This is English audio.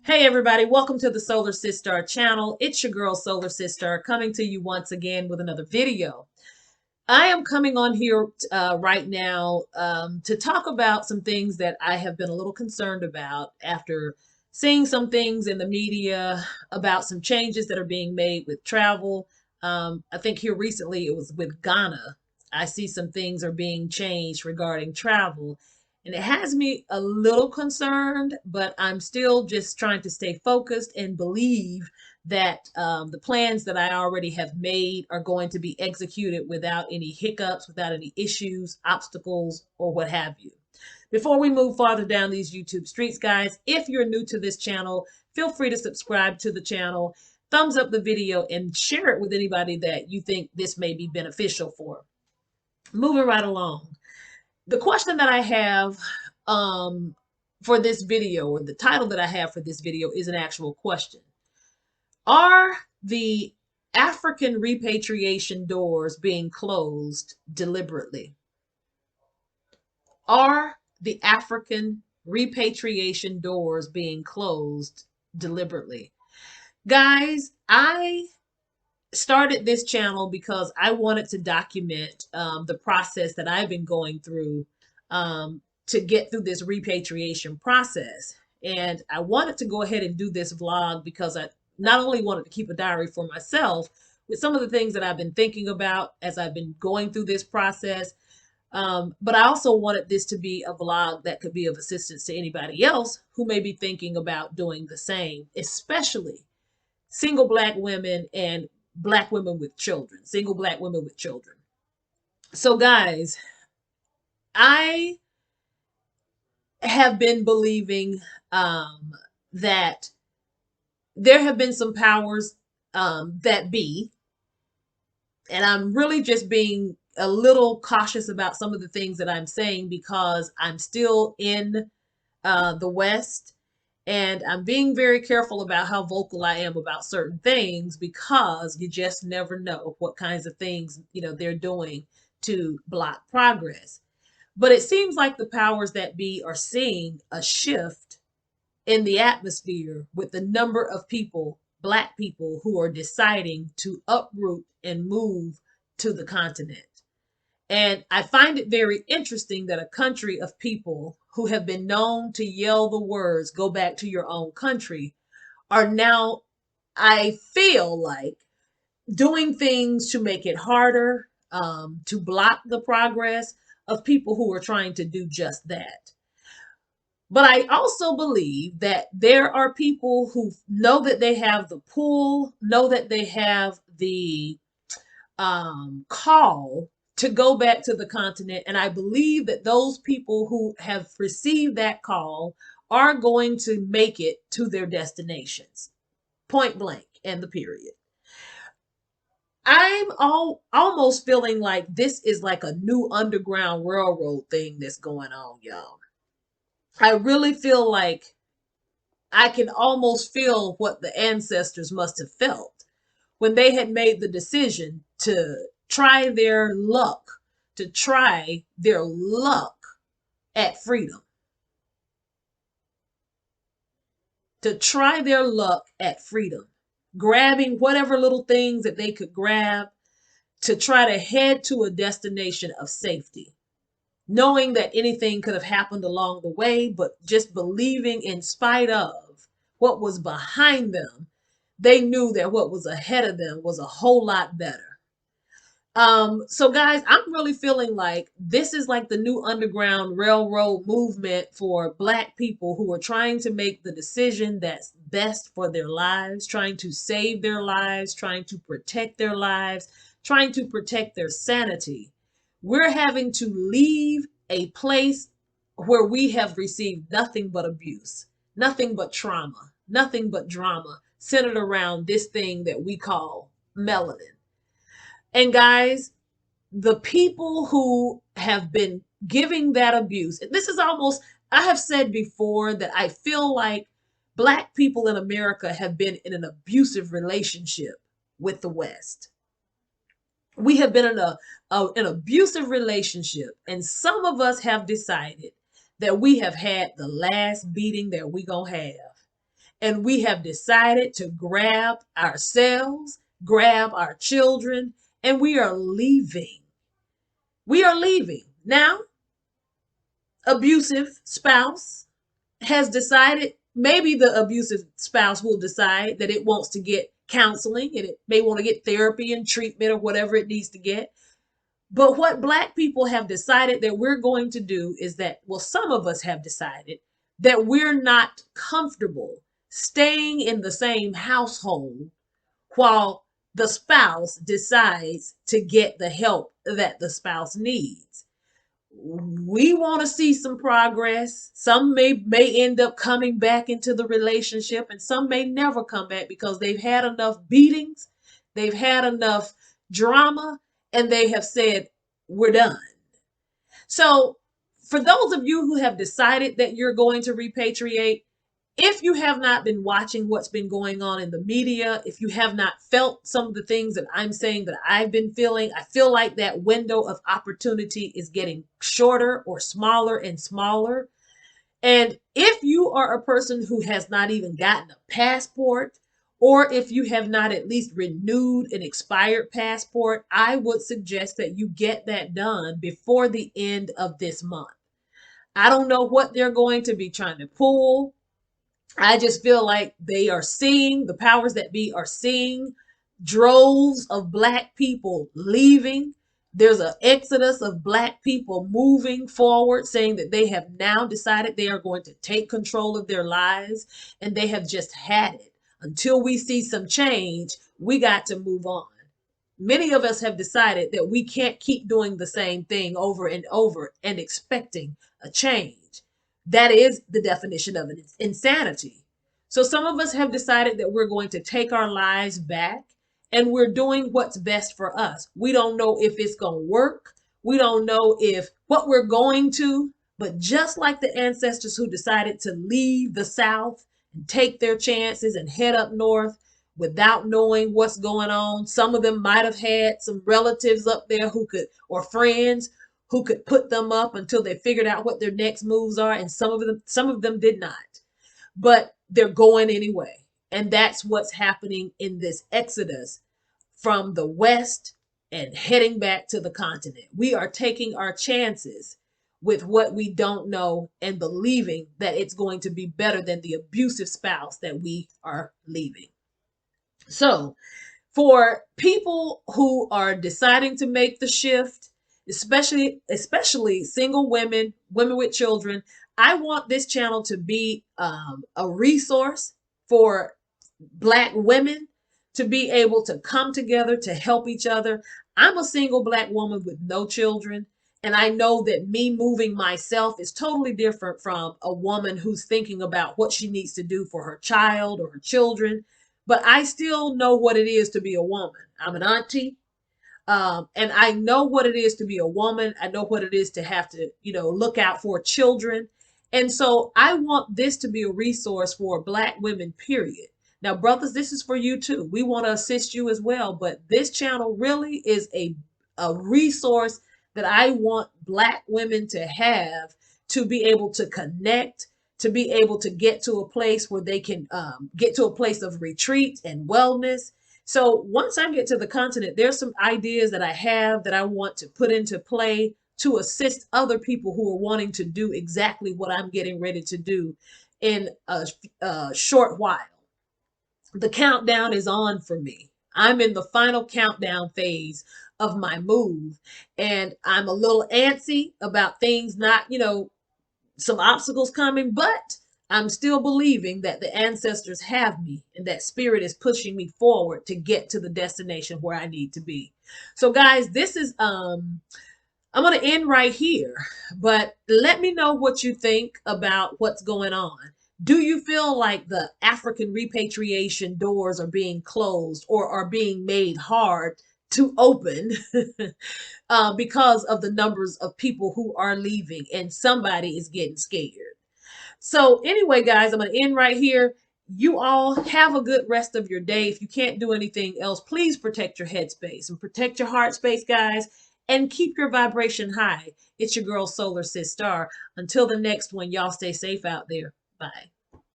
Hey everybody, welcome to the Solar Sister channel. It's your girl Solar Sister coming to you once again with another video. I am coming on here right now to talk about some things that I have been a little concerned about after seeing some things in the media about some changes that are being made with travel. I think here recently it was with Ghana. I see some things are being changed regarding travel. And it has me a little concerned, but I'm still just trying to stay focused and believe that the plans that I already have made are going to be executed without any hiccups, without any issues, obstacles, or what have you. Before we move farther down these YouTube streets, guys, if you're new to this channel, feel free to subscribe to the channel, thumbs up the video, and share it with anybody that you think this may be beneficial for. Moving right along. The question that I have for this video, or the title that I have for this video, is an actual question. Are the African repatriation doors being closed deliberately? Are the African repatriation doors being closed deliberately? Guys, I started this channel because I wanted to document the process that I've been going through to get through this repatriation process. And I wanted to go ahead and do this vlog because I not only wanted to keep a diary for myself with some of the things that I've been thinking about as I've been going through this process, but I also wanted this to be a vlog that could be of assistance to anybody else who may be thinking about doing the same, especially single Black women and Black women with children, single Black women with children. So, guys, I have been believing that there have been some powers that be, and I'm really just being a little cautious about some of the things that I'm saying because I'm still in the West. And I'm being very careful about how vocal I am about certain things because you just never know what kinds of things, they're doing to block progress. But it seems like the powers that be are seeing a shift in the atmosphere with the number of people, Black people, who are deciding to uproot and move to the continent. And I find it very interesting that a country of people who have been known to yell the words, go back to your own country, are now, I feel like, doing things to make it harder, to block the progress of people who are trying to do just that. But I also believe that there are people who know that they have the pull, know that they have the call to go back to the continent. And I believe that those people who have received that call are going to make it to their destinations, point blank, and the period. Almost feeling like this is like a new underground railroad thing that's going on, y'all. I really feel like I can almost feel what the ancestors must have felt when they had made the decision to try their luck at freedom, to try their luck at freedom, grabbing whatever little things that they could grab to try to head to a destination of safety, knowing that anything could have happened along the way, but just believing in spite of what was behind them, they knew that what was ahead of them was a whole lot better. So guys, I'm really feeling like this is like the new underground railroad movement for Black people who are trying to make the decision that's best for their lives, trying to save their lives, trying to protect their lives, trying to protect their sanity. We're having to leave a place where we have received nothing but abuse, nothing but trauma, nothing but drama centered around this thing that we call melanin. And guys, the people who have been giving that abuse, this is almost, I have said before that I feel like Black people in America have been in an abusive relationship with the West. We have been in an abusive relationship, and some of us have decided that we have had the last beating that we gonna have. and we have decided to grab ourselves, grab our children, and we are leaving. We are leaving. Now, abusive spouse has decided, maybe the abusive spouse will decide that it wants to get counseling and it may want to get therapy and treatment or whatever it needs to get. But what Black people have decided that we're going to do is that, well, some of us have decided that we're not comfortable staying in the same household while the spouse decides to get the help that the spouse needs. We want to see some progress. Some may end up coming back into the relationship, and some may never come back because they've had enough beatings, they've had enough drama, and they have said, we're done. So, for those of you who have decided that you're going to repatriate, if you have not been watching what's been going on in the media, if you have not felt some of the things that I'm saying that I've been feeling, I feel like that window of opportunity is getting shorter or smaller and smaller. And if you are a person who has not even gotten a passport, or if you have not at least renewed an expired passport, I would suggest that you get that done before the end of this month. I don't know what they're going to be trying to pull. I just feel like the powers that be are seeing droves of Black people leaving. There's an exodus of Black people moving forward, saying that they have now decided they are going to take control of their lives and they have just had it. Until we see some change, we got to move on. Many of us have decided that we can't keep doing the same thing over and over and expecting a change. That is the definition of insanity. So some of us have decided that we're going to take our lives back and we're doing what's best for us. We don't know if it's going to work. We don't know if what we're going to, but just like the ancestors who decided to leave the South and take their chances and head up north, without knowing what's going on. Some of them might have had some relatives up there who could, or friends who could put them up until they figured out what their next moves are. And some of them did not, but they're going anyway. And that's what's happening in this exodus from the West and heading back to the continent. We are taking our chances with what we don't know and believing that it's going to be better than the abusive spouse that we are leaving. So, for people who are deciding to make the shift, especially single women, women with children, I want this channel to be a resource for Black women to be able to come together to help each other. I'm a single Black woman with no children, and I know that me moving myself is totally different from a woman who's thinking about what she needs to do for her child or her children. But I still know what it is to be a woman. I'm an auntie. And I know what it is to be a woman. I know what it is to have to, look out for children. And so I want this to be a resource for Black women, period. Now, brothers, this is for you too. We want to assist you as well. But this channel really is a resource that I want Black women to have to be able to connect, to be able to get to a place where they can get to a place of retreat and wellness. So once I get to the continent, there's some ideas that I have that I want to put into play to assist other people who are wanting to do exactly what I'm getting ready to do in a short while. The countdown is on for me. I'm in the final countdown phase of my move, and I'm a little antsy about things not, some obstacles coming, but I'm still believing that the ancestors have me and that spirit is pushing me forward to get to the destination where I need to be. So guys, this is I'm going to end right here, but let me know what you think about what's going on. Do you feel like the African repatriation doors are being closed or are being made hard to open because of the numbers of people who are leaving and somebody is getting scared? So anyway, guys, I'm going to end right here. You all have a good rest of your day. If you can't do anything else, please protect your headspace and protect your heart space, guys, and keep your vibration high. It's your girl, Solar Sis Star. Until the next one, y'all stay safe out there. Bye.